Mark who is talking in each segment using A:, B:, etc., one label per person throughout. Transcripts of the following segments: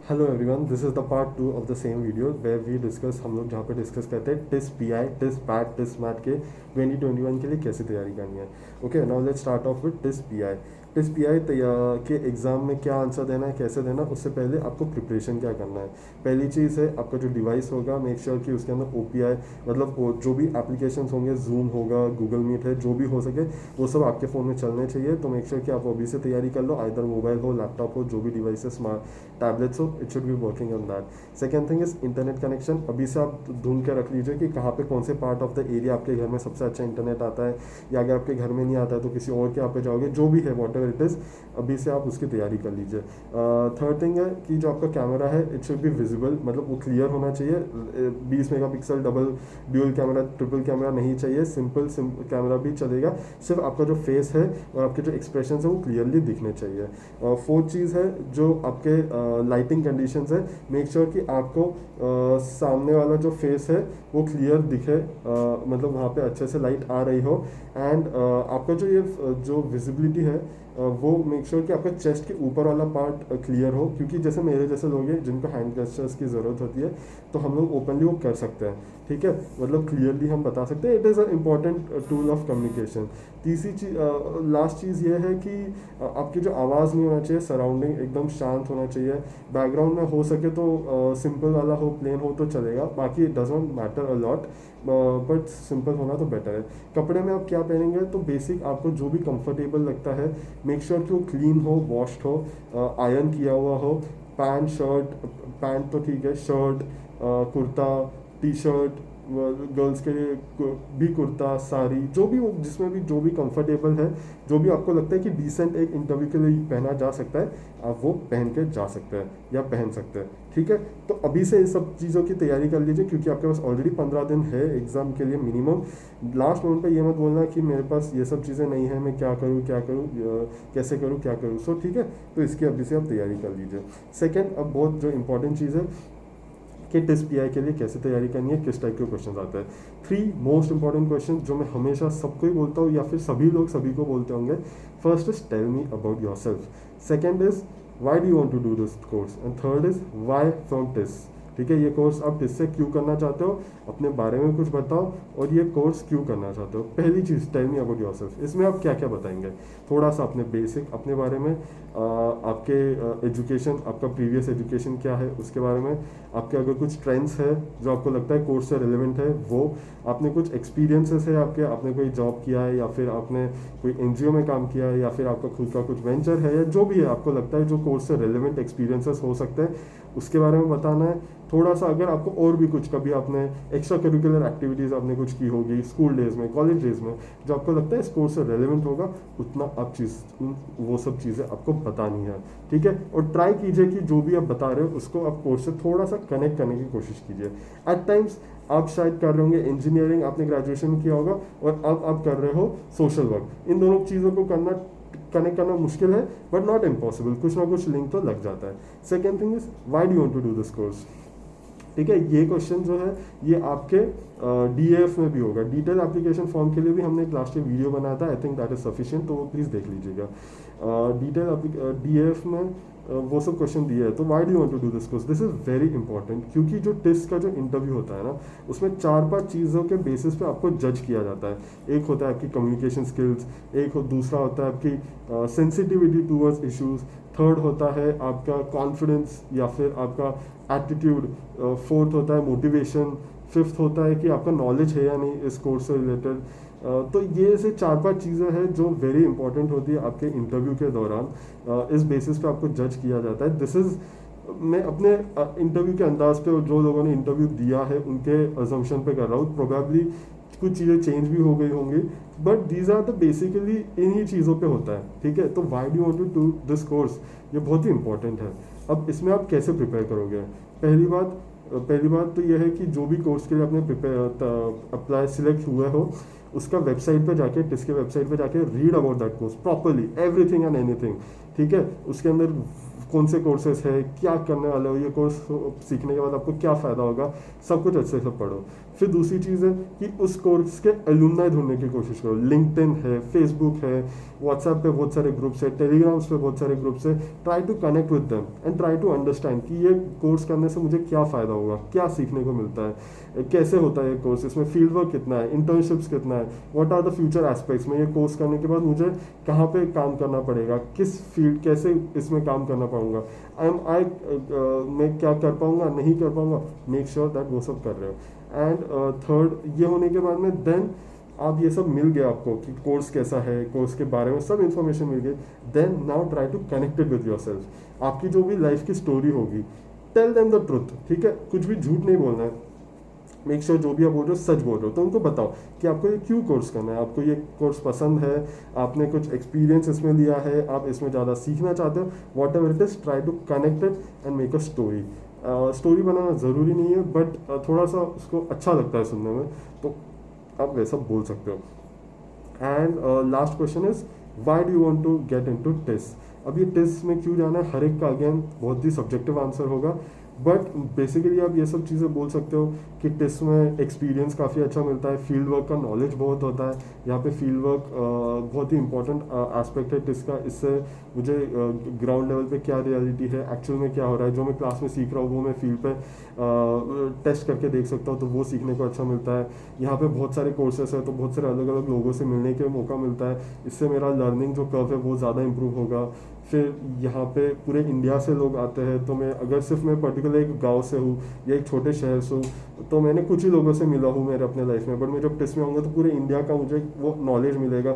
A: Hello everyone, this is the part 2 of the same video where we discuss. हम लोग जहाँ पे discuss करते हैं TISS P I, TISS PAT, TISS MAT के 2021 के लिए कैसे तैयारी करनी है। Okay, now let's start off with TISS P I. TISS P I के एग्ज़ाम में क्या आंसर देना है, कैसे देना है, उससे पहले आपको प्रिपरेशन क्या करना है। पहली चीज़ है आपका जो डिवाइस होगा, मेक श्योर कि उसके अंदर ओ पी आई मतलब जो भी एप्लीकेशन होंगे, जूम होगा, गूगल मीट है, जो भी हो सके वो सब आपके फ़ोन में चलने चाहिए। तो मेक श्योर कि आप अभी से तैयारी कर लो, आइदर मोबाइल हो, लैपटॉप हो, जो भी डिवाइस है, स्मार्ट टैबलेट्स हो, it should be working on that. Second thing is internet connection. अभी से आप ढूंढ के रख लीजिए कि कहाँ पे कौन से पार्ट ऑफ द एरिया आपके घर में सबसे अच्छा इंटरनेट आता है, या अगर आपके घर में नहीं आता है तो किसी और के यहाँ पे जाओगे, जो भी है वॉट एवर इट इज़, अभी से आप उसकी तैयारी कर लीजिए। थर्ड थिंग है कि जो आपका कैमरा है इट शुड बी विजिबल, मतलब वो क्लियर होना चाहिए। 20 megapixel double dual camera, triple camera नहीं चाहिए, सिंपल कैमरा भी चलेगा। सिर्फ आपका जो फेस है और आपके जो एक्सप्रेशन है वो क्लियरली दिखने चाहिए। फोर्थ चीज़ है जो आपके लाइटिंग कंडीशंस है, मेक श्योर कि आपको सामने वाला जो फेस है वो क्लियर दिखे, मतलब वहाँ पे अच्छे से लाइट आ रही हो। एंड आपका जो विजिबिलिटी है वो मेक श्योर कि आपका चेस्ट के ऊपर वाला पार्ट क्लियर हो, क्योंकि जैसे मेरे जैसे लोग हैं जिनको हैंड गेस्चर्स की ज़रूरत होती है, तो हम लोग ओपनली वो कर सकते हैं। ठीक है, मतलब क्लियरली हम बता सकते हैं। It is a important tool of communication. तीसरी चीज़, लास्ट चीज़ ये है कि आपकी जो आवाज़ नहीं होना चाहिए, सराउंडिंग एकदम शांत होना चाहिए। बैकग्राउंड में हो सके तो सिंपल वाला हो, प्लेन हो तो चलेगा, बाकी it doesn't matter a lot, but simple होना तो बेटर है। कपड़े में आप क्या पहनेंगे, तो बेसिक आपको जो भी कंफर्टेबल लगता है, मेक श्योर कि वो क्लीन हो, वॉश्ड हो, आयरन किया हुआ हो। पैंट शर्ट, पैंट तो ठीक है, shirt, kurta, T shirt, girls के लिए भी कुर्ता, साड़ी, जो भी जिसमें भी जो भी कंफर्टेबल है, जो भी आपको लगता है कि डिसेंट एक इंटरव्यू के लिए पहना जा सकता है, आप वो पहन के जा सकते हैं या पहन सकते हैं। ठीक है, तो अभी से इस सब चीज़ों की तैयारी कर लीजिए, क्योंकि आपके पास ऑलरेडी 15 दिन है एग्ज़ाम के लिए मिनिमम। लास्ट मोमेंट पे ये मत बोलना कि मेरे पास ये सब चीज़ें नहीं है, मैं क्या करूँ क्या करूँ, कैसे करूँ क्या करूँ। सो ठीक है, तो इसकी अभी से आप तैयारी कर लीजिए। सेकेंड, अब बहुत जो इंपॉर्टेंट चीज़ है कि टेस्ट पी आई के लिए कैसे तैयारी करनी है, किस टाइप के क्वेश्चन आते हैं। 3 मोस्ट इंपॉर्टेंट क्वेश्चन जो मैं हमेशा सबको ही बोलता हूँ, या फिर सभी लोग सभी को बोलते होंगे। First is tell me about yourself, second is why do you want to do this course, and third is why from TISS. ठीक है, ये कोर्स आप टिस से क्यों करना चाहते हो, अपने बारे में कुछ बताओ, और ये कोर्स क्यों करना चाहते हो। पहली चीज़, tell me about yourself, इसमें आप क्या क्या बताएंगे, थोड़ा सा अपने बेसिक अपने बारे में, आपके एजुकेशन, आपका प्रीवियस एजुकेशन क्या है उसके बारे में, आपके अगर कुछ ट्रेंड्स है जो आपको लगता है कोर्स से रिलेवेंट है वो, आपने कुछ एक्सपीरियंसेस है आपके, आपने कोई जॉब किया है, या फिर आपने कोई एनजीओ में काम किया है, या फिर आपका खुद का कुछ वेंचर है, या जो भी है आपको लगता है जो कोर्स से रिलेवेंट एक्सपीरियंसेस हो सकते हैं, उसके बारे में बताना है। थोड़ा सा अगर आपको और भी कुछ, कभी आपने एक्स्ट्रा करिकुलर एक्टिविटीज़ आपने कुछ की होगी स्कूल डेज में, कॉलेज डेज में, जो आपको लगता है इस कोर्स से रेलेवेंट होगा, उतना आप वो सब चीज़ें आपको बतानी है। ठीक है, और ट्राई कीजिए कि जो भी आप बता रहे हो उसको आप कोर्स से थोड़ा सा कनेक्ट करने की कोशिश कीजिए। एट टाइम्स आप शायद कर रहे होंगे इंजीनियरिंग, आपने ग्रेजुएशन किया होगा, और अब आप कर रहे हो सोशल वर्क। इन दोनों चीज़ों को कनेक्ट करना मुश्किल है, बट नॉट इम्पॉसिबल, कुछ ना कुछ लिंक तो लग जाता है। Second thing is why do want to do this course. ठीक है, ये क्वेश्चन जो है ये आपके डीएफ में भी होगा। डिटेल एप्लीकेशन फॉर्म के लिए भी हमने एक लास्ट ईयर वीडियो बनाया था, I think that is sufficient, तो वो प्लीज़ देख लीजिएगा। डिटेल डीएफ में वो सब क्वेश्चन दिए है। तो why do want to do this course, this is very important, क्योंकि जो टेस्ट का जो इंटरव्यू होता है ना, उसमें 4-5 चीज़ों के बेसिस पे आपको जज किया जाता है। एक होता है आपकी कम्युनिकेशन स्किल्स, दूसरा होता है आपकी सेंसिटिविटी टूवर्ड्स इश्यूज, थर्ड होता है आपका कॉन्फिडेंस या फिर आपका एटीट्यूड, फोर्थ होता है मोटिवेशन, फिफ्थ होता है कि आपका नॉलेज है या नहीं इस कोर्स से रिलेटेड। तो ये ऐसे 4-5 चीज़ें हैं जो वेरी इंपॉर्टेंट होती है आपके इंटरव्यू के दौरान। इस बेसिस पे आपको जज किया जाता है। दिस इज़, मैं अपने इंटरव्यू के अंदाज पे, जो लोगों ने इंटरव्यू दिया है उनके अजम्पशन पे कर रहा हूँ। प्रोबेबली कुछ चीज़ें चेंज भी हो गई होंगी, but these are the basically इन्हीं चीज़ों पे होता है। ठीक है, तो why do want to do this course, ये बहुत ही इंपॉर्टेंट है। अब इसमें आप कैसे प्रिपेयर करोगे। पहली बात तो यह है कि जो भी कोर्स के लिए आपने अप्लाई सिलेक्ट हुआ हो, उसका वेबसाइट पे जाके, टिस के वेबसाइट पे जाके read about that course properly, everything and anything. ठीक है, उसके अंदर कौन से कोर्सेस है, क्या करने वाले हो, ये कोर्स सीखने के बाद आपको क्या फ़ायदा होगा, सब कुछ अच्छे से पढ़ो। फिर दूसरी चीज़ है कि उस कोर्स के एलुमनाई ढूंढने की कोशिश करो। लिंक्डइन है, फेसबुक है, व्हाट्सएप पे बहुत सारे ग्रुप्स है, टेलीग्राम्स पे बहुत सारे ग्रुप्स है। Try to connect with them and try to understand कि ये कोर्स करने से मुझे क्या फ़ायदा होगा, क्या सीखने को मिलता है, कैसे होता है ये कोर्स, इसमें फील्ड वर्क कितना है, इंटर्नशिप्स कितना है, what are the future aspects में, ये कोर्स करने के बाद मुझे कहाँ पे काम करना पड़ेगा, किस फील्ड, कैसे इसमें काम करना पाऊंगा, आई मैं क्या कर पाऊंगा, नहीं कर पाऊंगा। मेक श्योर दैट वो सब कर रहे हो। एंड थर्ड, ये होने के बाद में देन आप ये सब मिल गया आपको कि कोर्स कैसा है, कोर्स के बारे में सब इन्फॉर्मेशन मिल गई। Then now try to connected with yourself. आपकी जो भी लाइफ की स्टोरी होगी, टेल देम द ट्रुथ, ठीक है, कुछ भी झूठ नहीं बोलना है। मेक श्योर जो भी आप बोल रहे हो सच बोल रहे हो। तो उनको बताओ कि आपको ये क्यों कोर्स करना है, आपको ये कोर्स पसंद है, आपने कुछ एक्सपीरियंस इसमें लिया है, आप इसमें ज़्यादा सीखना चाहते हो, whatever it is, try to connected and make a story. Story बनाना ज़रूरी नहीं है, बट थोड़ा सा उसको अच्छा लगता है सुनने में, तो आप वैसा बोल सकते हो। And last question is, why do you want to get into test. अब ये टेस्ट में क्यों जाना है, हर एक का अगेन बहुत ही सब्जेक्टिव आंसर होगा, बट बेसिकली आप ये सब चीज़ें बोल सकते हो कि टेस्ट में एक्सपीरियंस काफ़ी अच्छा मिलता है, फील्ड वर्क का नॉलेज बहुत होता है। यहाँ पे फील्ड वर्क बहुत ही इंपॉर्टेंट एस्पेक्ट है टेस्ट का। इससे मुझे ग्राउंड लेवल पे क्या रियलिटी है, एक्चुअल में क्या हो रहा है, जो मैं क्लास में सीख रहा हूँ वो मैं फील्ड पे टेस्ट करके देख सकता हूँ, तो वो सीखने को अच्छा मिलता है। यहाँ पे बहुत सारे कोर्सेस है, तो बहुत सारे अलग अलग लोगों से मिलने के मौका मिलता है, इससे मेरा लर्निंग जो कर्व है वो ज़्यादा इंप्रूव होगा। फिर यहाँ पे पूरे इंडिया से लोग आते हैं, तो मैं अगर सिर्फ मैं पर्टिकुलर एक गांव से हूँ या एक छोटे शहर से हूँ, तो मैंने कुछ ही लोगों से मिला हूँ मेरे अपने लाइफ में, बट मैं जब टेस्ट में आऊँगा तो पूरे इंडिया का मुझे वो नॉलेज मिलेगा,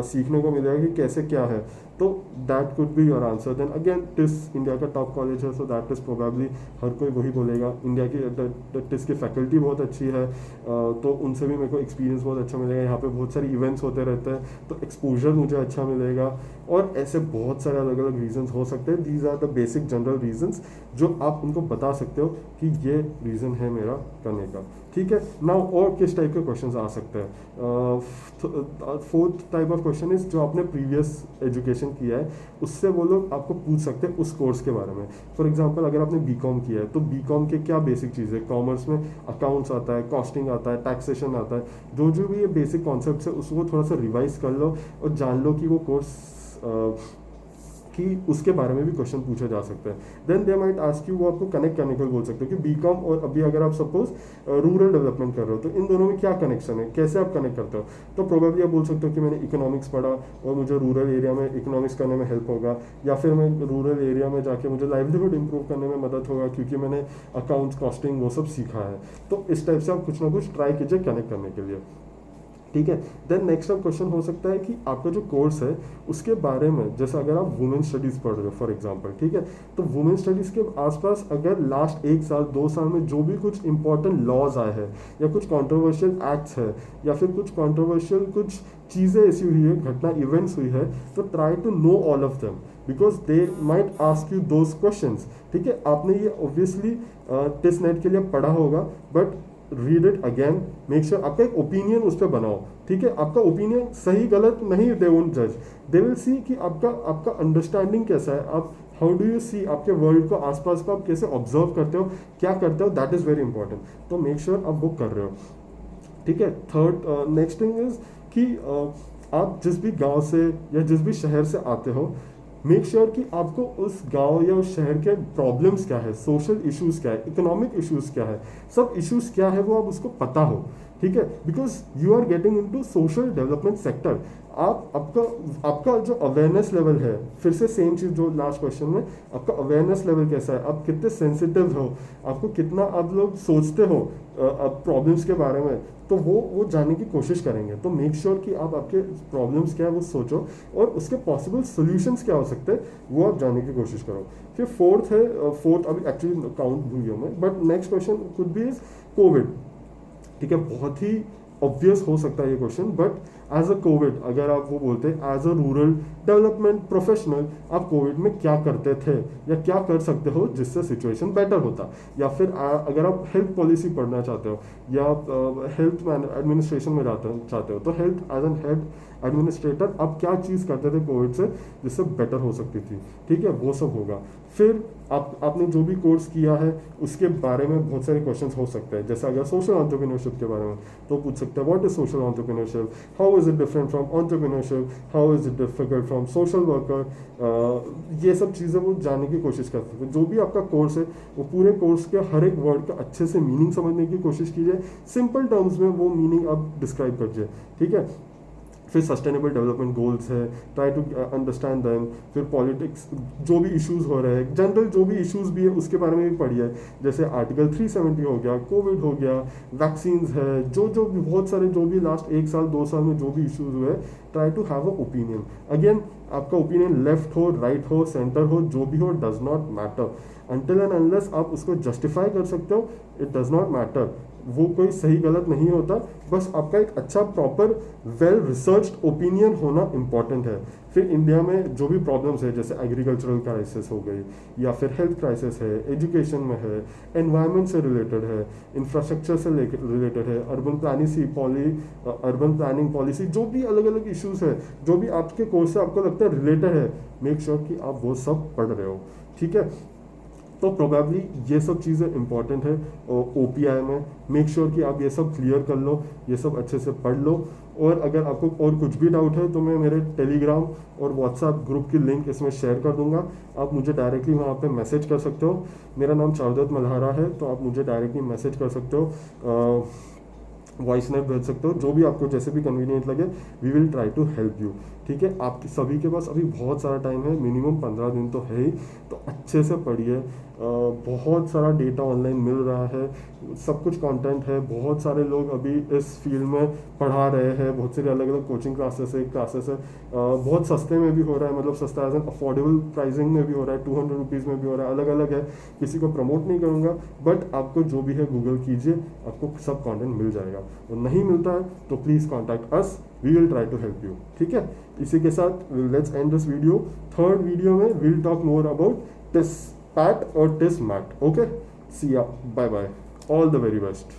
A: सीखने को मिलेगा कि कैसे क्या है। तो that could be your answer. Then again TISS India का टॉप कॉलेज है, सो दैट इज प्रोबेबली हर कोई वही बोलेगा। इंडिया की टिस की फैकल्टी बहुत अच्छी है, तो उनसे भी मेरे को एक्सपीरियंस बहुत अच्छा मिलेगा। यहाँ पे बहुत सारे इवेंट्स होते रहते हैं, तो एक्सपोजर मुझे अच्छा मिलेगा। और ऐसे बहुत सारे अलग अलग रीजंस हो सकते हैं। These are the basic general reasons जो आप उनको बता सकते हो कि ये रीज़न है मेरा करने का, ठीक है। नाउ और किस टाइप के क्वेश्चन आ सकते हैं। Fourth type of question is जो आपने प्रीवियस एजुकेशन किया है उससे वो लोग आपको पूछ सकते हैं उस कोर्स के बारे में। फॉर एग्जांपल अगर आपने बीकॉम किया है तो बीकॉम के क्या बेसिक चीज़ है, कॉमर्स में अकाउंट्स आता है, कॉस्टिंग आता है, टैक्सेशन आता है, जो जो भी ये बेसिक कॉन्सेप्ट है उसको थोड़ा सा रिवाइज कर लो और जान लो कि वो कोर्स कि उसके बारे में भी क्वेश्चन पूछे जा सकते हैं। Then they might ask you, वो आपको कनेक्ट करने को बोल सकते हो कि बीकॉम और अभी अगर आप सपोज रूरल डेवलपमेंट कर रहे हो तो इन दोनों में क्या कनेक्शन है, कैसे आप कनेक्ट करते हो। तो प्रोबेबली आप बोल सकते हो कि मैंने इकोनॉमिक्स पढ़ा और मुझे रूरल एरिया में इकोनॉमिक्स करने में हेल्प होगा, या फिर मैं रूरल एरिया में जाके मुझे लाइवलीहुड इंप्रूव करने में मदद होगा क्योंकि मैंने अकाउंट्स, कॉस्टिंग वो सब सीखा है। तो इस टाइप से आप कुछ ना कुछ ट्राई कीजिए कनेक्ट करने के लिए, ठीक है। देन नेक्स्ट अब क्वेश्चन हो सकता है कि आपका जो कोर्स है उसके बारे में, जैसे अगर आप वुमेन स्टडीज़ पढ़ रहे हो फॉर एग्जांपल, ठीक है, तो वुमेन स्टडीज़ के आसपास अगर लास्ट 1 साल 2 साल में जो भी कुछ इंपॉर्टेंट लॉज आए हैं या कुछ कॉन्ट्रोवर्शियल एक्ट्स है या फिर कुछ कॉन्ट्रोवर्शियल कुछ चीज़ें ऐसी हुई है, घटना इवेंट्स हुई है, तो try to know all of them because they might ask you those questions, ठीक है। आपने ये ऑब्वियसली टेस्ट नेट के लिए पढ़ा होगा, but read it again, make sure आपका एक ओपिनियन उस पर बनाओ, ठीक है। आपका ओपिनियन सही गलत नहीं, दे वोंट जज, दे विल सी कि आपका अंडरस्टैंडिंग कैसा है, आप हाउ डू यू सी आपके वर्ल्ड को, आसपास को आप कैसे ऑब्जर्व करते हो, क्या करते हो, दैट इज़ वेरी इंपॉर्टेंट। तो मेक श्योर आप वो कर रहे हो, ठीक है। थर्ड नेक्स्ट थिंग इज कि आप जिस भी गांव से या जिस भी शहर से आते हो, मेक श्योर कि आपको उस गांव या उस शहर के प्रॉब्लम्स क्या है, सोशल इश्यूज क्या है, इकोनॉमिक इश्यूज क्या है, सब इश्यूज क्या है वो आप उसको पता हो, ठीक है। Because you are getting into social development sector. आप आपका जो अवेयरनेस लेवल है, फिर से सेम चीज़ जो लास्ट क्वेश्चन में, आपका अवेयरनेस लेवल कैसा है, आप कितने सेंसिटिव हो, आपको कितना आप लोग सोचते हो प्रॉब्लम्स के बारे में, तो वो जानने की कोशिश करेंगे। तो मेक श्योर कि आप आपके प्रॉब्लम्स क्या है वो सोचो और उसके पॉसिबल सोल्यूशंस क्या हो सकते हैं वो आप जानने की कोशिश करो। फिर फोर्थ है, फोर्थ अभी एक्चुअली काउंट भूल गया मैं, but next question could be is COVID, ठीक है। बहुत ही ऑब्वियस हो सकता है ये question, but as a COVID अगर आप वो बोलते as a rural development professional आप कोविड में क्या करते थे या क्या कर सकते हो जिससे सिचुएशन बेटर होता, या फिर अगर आप हेल्थ पॉलिसी पढ़ना चाहते हो या हेल्थ एडमिनिस्ट्रेशन में चाहते हो, तो health as an health administrator आप क्या चीज़ करते थे कोविड से जिससे बेटर हो सकती थी, ठीक है, वो सब होगा। फिर आपने जो भी कोर्स किया है उसके बारे में बहुत सारे क्वेश्चंस हो सकते हैं, जैसे अगर सोशल एंटरप्रेन्योरशिप के बारे में तो पूछ सकते हैं what is social entrepreneurship, how is it different from entrepreneurship, how is it difficult from social worker, ये सब चीज़ें वो जानने की कोशिश कर सकते हैं। जो भी आपका कोर्स है वो पूरे कोर्स के हर एक वर्ड का अच्छे से मीनिंग समझने की कोशिश कीजिए, सिंपल टर्म्स में वो मीनिंग आप डिस्क्राइब कीजिए, ठीक है। फिर सस्टेनेबल डेवलपमेंट गोल्स है, ट्राई टू अंडरस्टैंड दैम। फिर पॉलिटिक्स जो भी इश्यूज हो रहे हैं, जनरल जो भी इश्यूज भी है उसके बारे में भी पढ़िए, जैसे आर्टिकल 370 हो गया, कोविड हो गया, वैक्सीन्स है, जो भी बहुत सारे जो भी लास्ट 1 साल 2 साल में जो भी इश्यूज हुए, try to have a opinion. Again आपका ओपिनियन लेफ्ट हो, राइट हो, सेंटर हो, जो भी हो, does not matter until and unless आप उसको जस्टिफाई कर सकते हो, इट डज नॉट मैटर। वो कोई सही गलत नहीं होता, बस आपका एक अच्छा प्रॉपर वेल रिसर्च्ड ओपिनियन होना इंपॉर्टेंट है। फिर इंडिया में जो भी प्रॉब्लम्स है, जैसे एग्रीकल्चरल क्राइसिस हो गई, या फिर हेल्थ क्राइसिस है, एजुकेशन में है, एनवायरनमेंट से रिलेटेड है, इंफ्रास्ट्रक्चर से रिलेटेड है, अर्बन प्लानिंग पॉलिसी, जो भी अलग अलग इश्यूज है, जो भी आपके कोर्स से आपको लगता है रिलेटेड है, मेक श्योर कि आप वो सब पढ़ रहे हो, ठीक है। तो प्रोबेबली ये सब चीज़ें इंपॉर्टेंट है ओपीआई में। मेक श्योर कि आप ये सब क्लियर कर लो, ये सब अच्छे से पढ़ लो। और अगर आपको और कुछ भी डाउट है तो मैं मेरे टेलीग्राम और व्हाट्सएप ग्रुप की लिंक इसमें शेयर कर दूंगा, आप मुझे डायरेक्टली वहाँ पे मैसेज कर सकते हो। मेरा नाम चारुदत्त मल्हारा है, तो आप मुझे डायरेक्टली मैसेज कर सकते हो, वॉइस नोट भेज सकते हो, जो भी आपको जैसे भी कन्वीनियंट लगे, we will try to help you, ठीक है। आपके सभी के पास अभी बहुत सारा टाइम है, मिनिमम 15 दिन तो है ही, तो अच्छे से पढ़िए। बहुत सारा डेटा ऑनलाइन मिल रहा है, सब कुछ कंटेंट है, बहुत सारे लोग अभी इस फील्ड में पढ़ा रहे हैं, बहुत सारे अलग अलग कोचिंग क्लासेस है, बहुत सस्ते में भी हो रहा है, मतलब सस्ता एज एन अफोर्डेबल प्राइसिंग में भी हो रहा है, 200 रुपीज़ में भी हो रहा है, अलग अलग है, किसी को प्रमोट नहीं करूँगा, बट आपको जो भी है गूगल कीजिए, आपको सब कंटेंट मिल जाएगा। और नहीं मिलता है तो please contact us, we will try to help you, ठीक है। इसी के साथ let's end this video. Third video में will talk more about this pat और this mat, okay. See ya, bye bye, all the very best.